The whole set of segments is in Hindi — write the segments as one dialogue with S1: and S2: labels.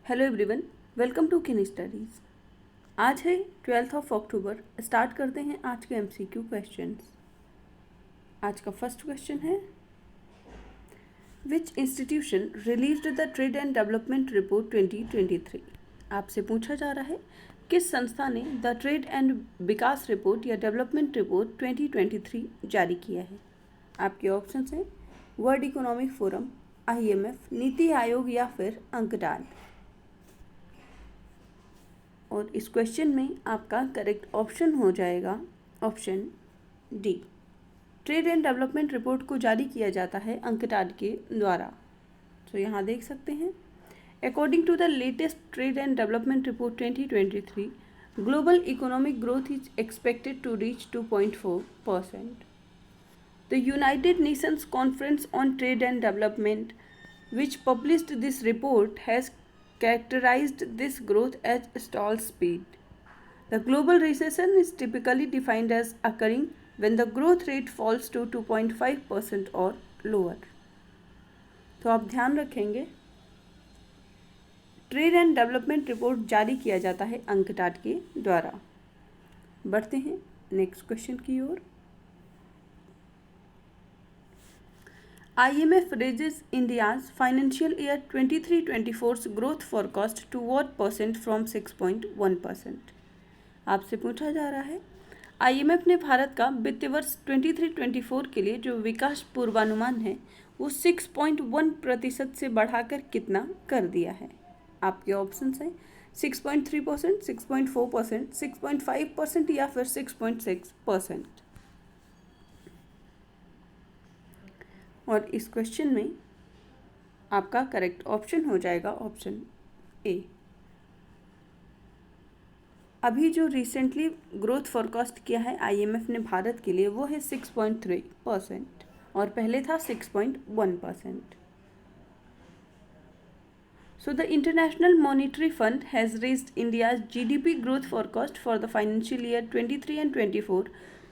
S1: हेलो एवरीवन, वेलकम टू किन स्टडीज़। आज है 12 अक्टूबर। स्टार्ट करते हैं आज के एमसीक्यू क्वेश्चंस। आज का फर्स्ट क्वेश्चन है, विच institution released the trade and development report 2023। आपसे पूछा जा रहा है किस संस्था ने the trade and Vikas report या डेवलपमेंट रिपोर्ट 2023 जारी किया है। आपके ऑप्शंस हैं world economic forum, IMF, NITI Aayog या फिर अंकटाड। और इस क्वेश्चन में आपका करेक्ट ऑप्शन हो जाएगा option D. Trade and development report को जारी किया जाता है अंकटाड के द्वारा। तो यहाँ देख सकते हैं, according to the latest trade and development report 2023, global economic growth is expected to reach 2.4%. The United Nations Conference on Trade and Development, which published this report, has characterized this growth as stall speed. The global recession is typically defined as occurring when the growth rate falls to 2.5% or lower. तो आप ध्यान रखेंगे, ट्रेड एंड डेवलपमेंट रिपोर्ट जारी किया जाता है अंकटाड के द्वारा। बढ़ते हैं नेक्स्ट क्वेश्चन की ओर। IMF raises India's financial year 23-24's growth forecast to what percent from 6.1%? आपसे पूछा जा रहा है, IMF ने भारत का वित्तीय वर्ष 23-24 के लिए जो विकास पूर्वानुमान है वो 6.1% से बढ़ाकर कितना कर दिया है। आपके ऑप्शंस हैं 6.3%, 6.4%, 6.5% या फिर 6.6%। और इस क्वेश्चन में आपका करेक्ट ऑप्शन हो जाएगा ऑप्शन ए। अभी जो रिसेंटली ग्रोथ फोरकास्ट किया है IMF ने भारत के लिए वो है 6.3% और पहले था 6.1%। So the International Monetary Fund has raised India's GDP growth forecast for the financial year 23 and 24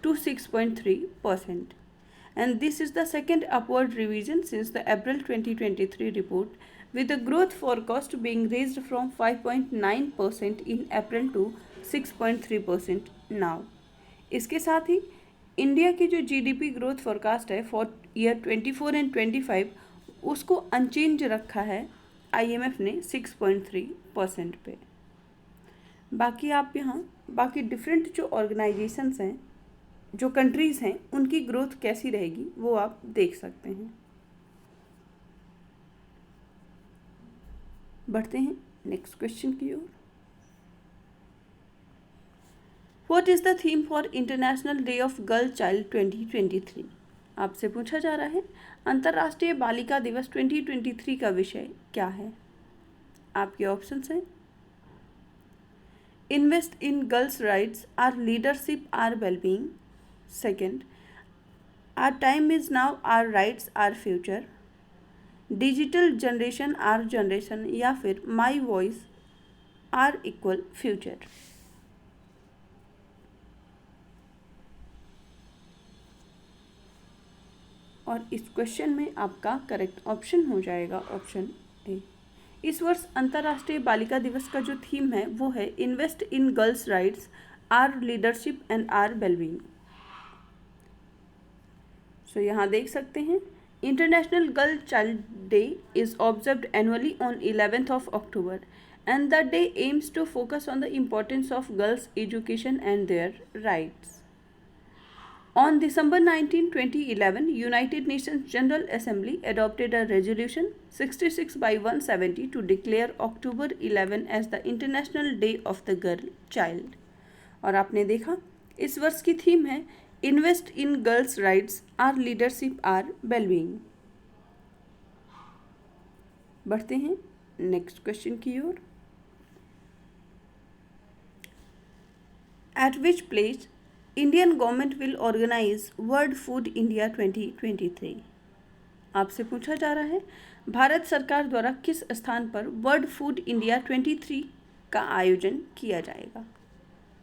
S1: to 6.3%. And this is the second upward revision since the April 2023 report, with the growth forecast being raised from 5.9% in April to 6.3% now. इसके साथ ही इंडिया की जो GDP ग्रोथ फोरकास्ट है फॉर ईयर 24 एंड 25 उसको अनचेंज रखा है IMF ने 6.3% पे। बाकी आप यहाँ बाकी डिफरेंट जो ऑर्गेनाइजेशंस हैं, जो कंट्रीज़ हैं, उनकी ग्रोथ कैसी रहेगी वो आप देख सकते हैं। बढ़ते हैं नेक्स्ट क्वेश्चन की ओर। What is the theme for international day of girl child 2023? आपसे पूछा जा रहा है अंतर्राष्ट्रीय बालिका दिवस 2023 का विषय क्या है। आपके ऑप्शंस हैं invest in girls rights, are leadership, are wellbeing. Second, our time is now, our rights, our future. Digital generation, our generation या फिर my voice, our equal future। और इस क्वेश्चन में आपका करेक्ट ऑप्शन हो जाएगा ऑप्शन ए। इस वर्ष अंतर्राष्ट्रीय बालिका दिवस का जो थीम है वो है invest in girls rights, are leadership and our wellbeing. So यहाँ देख सकते हैं, international girl child day is observed annually on 11th October and the day aims to focus on the importance of girls' education and their rights. On December 19, 2011, United Nations General Assembly adopted a resolution 66/170 to declare October 11 as the International Day of the Girl Child. और आपने देखा इस वर्ष की थीम है invest in girls rights, are leadership, are wellbeing. बढ़ते हैं नेक्स्ट क्वेश्चन की ओर। At which place Indian government will organize world food India 2023? आपसे पूछा जा रहा है भारत सरकार द्वारा किस स्थान पर वर्ल्ड फूड इंडिया 23 का आयोजन किया जाएगा।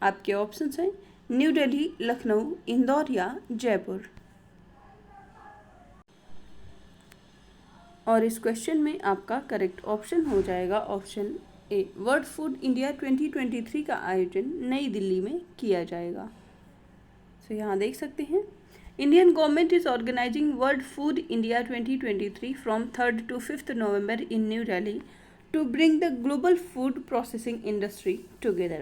S1: आपके ऑप्शंस हैं न्यू दिल्ली, लखनऊ, इंदौर या जयपुर। और इस क्वेश्चन में आपका करेक्ट ऑप्शन हो जाएगा option A, world food India 2023 का आयोजन नई दिल्ली में किया जाएगा। तो यहाँ देख सकते हैं, Indian government is organising World food India 2023 from 3rd to 5th November in New Delhi to bring the global food processing industry together.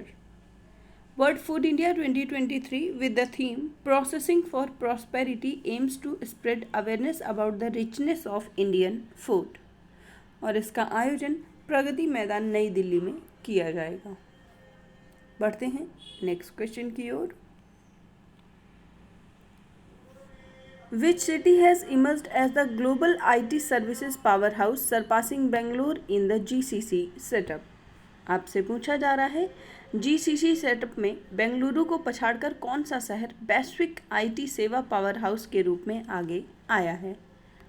S1: World Food India 2023 with the theme Processing for Prosperity aims to spread awareness about the richness of Indian food. और इसका आयोजन प्रगति मैदान नई दिल्ली में किया जाएगा। बढ़ते हैं नेक्स्ट क्वेश्चन की ओर। Which city has emerged as the global IT services powerhouse surpassing Bangalore in the GCC setup? आपसे पूछा जा रहा है GCC सेटअप में बेंगलुरु को पछाड़कर कौन सा शहर वैश्विक IT सेवा पावर हाउस के रूप में आगे आया है?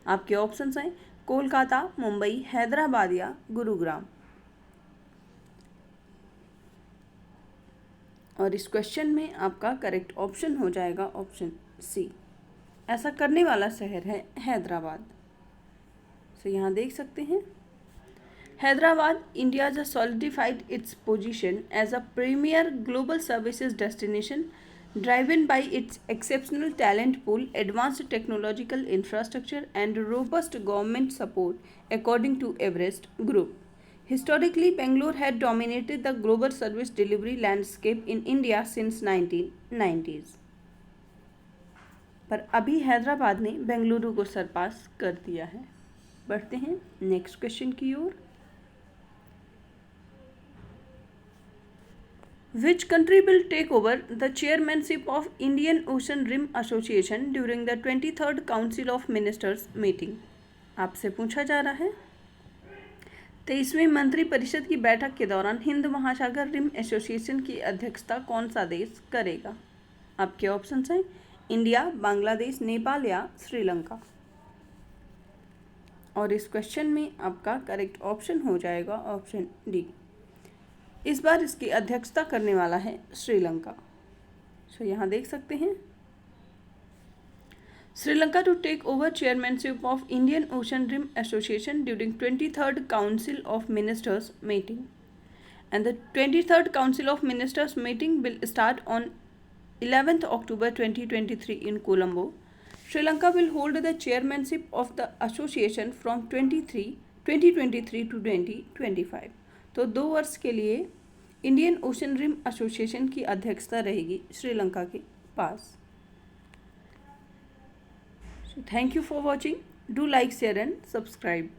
S1: आपके ऑप्शंस हैं कोलकाता, मुंबई, हैदराबाद या गुरुग्राम। और इस क्वेश्चन में आपका करेक्ट ऑप्शन हो जाएगा ऑप्शन सी। ऐसा करने वाला शहर है हैदराबाद। तो यहाँ देख सकते हैं, Hyderabad India has solidified its position as a premier global services destination driven by its exceptional talent pool, advanced technological infrastructure and robust government support, according to Everest Group. Historically, Bangalore had dominated the global service delivery landscape in India since 1990s. पर अभी हैदराबाद ने बेंगलुरु को सरपास कर दिया है। बढ़ते हैं नेक्स्ट क्वेश्चन की ओर। Which country will take over the chairmanship of Indian Ocean Rim Association during the 23rd Council of Ministers meeting? आपसे पूछा जा रहा है 23वीं मंत्रिपरिषद की बैठक के दौरान हिंद महासागर रिम एसोसिएशन की अध्यक्षता कौन सा देश करेगा? आपके ऑप्शंस हैं इंडिया, बांग्लादेश, नेपाल या श्रीलंका। और इस क्वेश्चन में आपका करेक्ट ऑप्शन हो जाएगा ऑप्शन डी। इस बार इसकी अध्यक्षता करने वाला है श्रीलंका। सो यहाँ देख सकते हैं, Sri Lanka to take over chairmanship of Indian Ocean Rim Association during 23rd council of ministers meeting and the 23rd council of ministers meeting will start on 11th October 2023 in Colombo. Sri Lanka will hold the chairmanship of the association from 2023 to 2025. तो 2 वर्ष के लिए इंडियन ओशन रिम एसोसिएशन की अध्यक्षता रहेगी श्रीलंका के पास। Thank you for watching. Do like, share and subscribe.